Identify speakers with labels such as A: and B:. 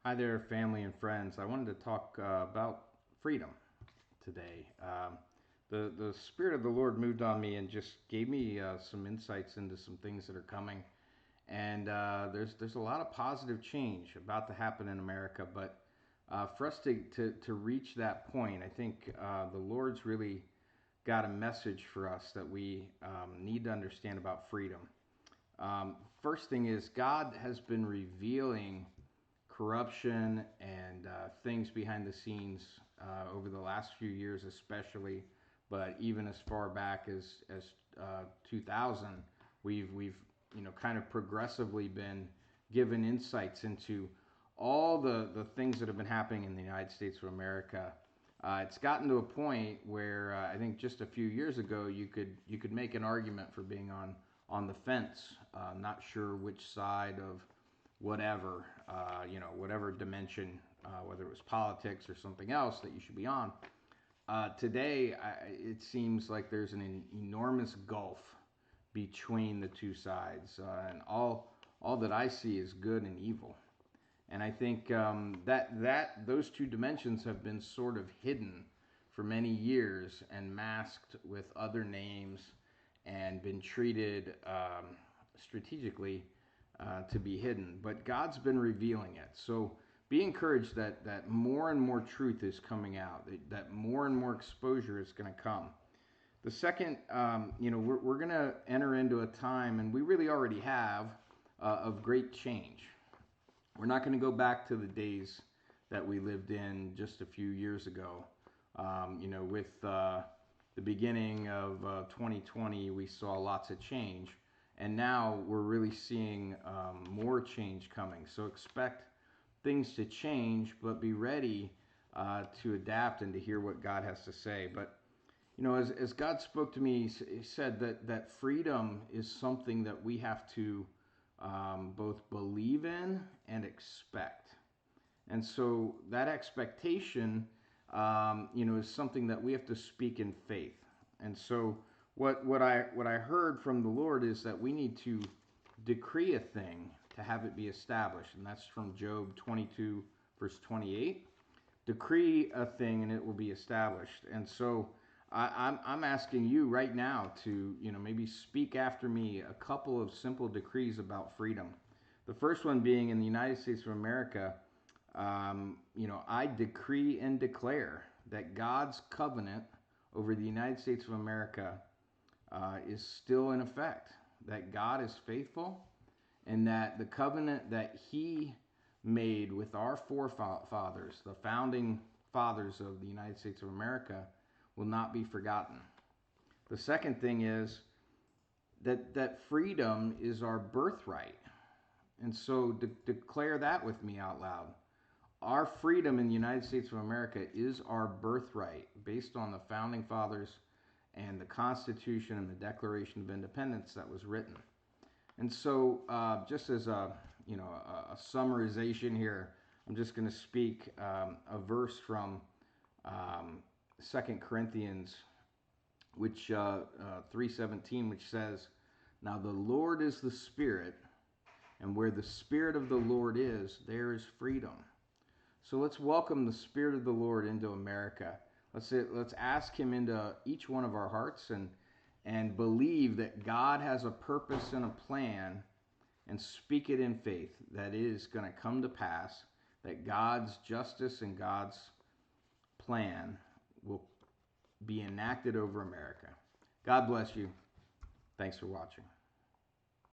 A: Hi there, family and friends. I wanted to talk about freedom today. The Spirit of the Lord moved on me and just gave me some insights into some things that are coming. And there's a lot of positive change about to happen in America. But for us to reach that point, I think the Lord's really got a message for us that we need to understand about freedom. First thing is, God has been revealing corruption and things behind the scenes over the last few years, especially, but even as far back as 2000, we've kind of progressively been given insights into all the things that have been happening in the United States of America. It's gotten to a point where I think just a few years ago you could make an argument for being on the fence, not sure which side of whatever, whatever dimension, whether it was politics or something else that you should be on. Today, it seems like there's an enormous gulf between the two sides, and all that I see is good and evil. And I think that those two dimensions have been sort of hidden for many years and masked with other names and been treated strategically to be hidden. But God's been revealing it. So be encouraged that more and more truth is coming out, that more and more exposure is going to come. The second, we're going to enter into a time, and we really already have, of great change. We're not going to go back to the days that we lived in just a few years ago. With the beginning of 2020, we saw lots of change. And now we're really seeing more change coming. So expect things to change, but be ready to adapt and to hear what God has to say. But, as God spoke to me, He said that freedom is something that we have to both believe in and expect. And so that expectation, is something that we have to speak in faith. And so what I heard from the Lord is that we need to decree a thing to have it be established, and that's from Job 22 verse 28. Decree a thing and it will be established. And so I'm asking you right now to maybe speak after me a couple of simple decrees about freedom. The first one being in the United States of America, I decree and declare that God's covenant over the United States of America is still in effect, that God is faithful, and that the covenant that He made with our forefathers, the founding fathers of the United States of America, will not be forgotten. The second thing is that freedom is our birthright. And so declare that with me out loud. Our freedom in the United States of America is our birthright based on the founding fathers and the Constitution and the Declaration of Independence that was written. And so, just as a summarization here, I'm just going to speak a verse from 2 Corinthians, which 3:17, which says, "Now the Lord is the Spirit, and where the Spirit of the Lord is, there is freedom." So let's welcome the Spirit of the Lord into America. Let's ask Him into each one of our hearts and believe that God has a purpose and a plan, and speak it in faith that it is going to come to pass, that God's justice and God's plan will be enacted over America. God bless you. Thanks for watching.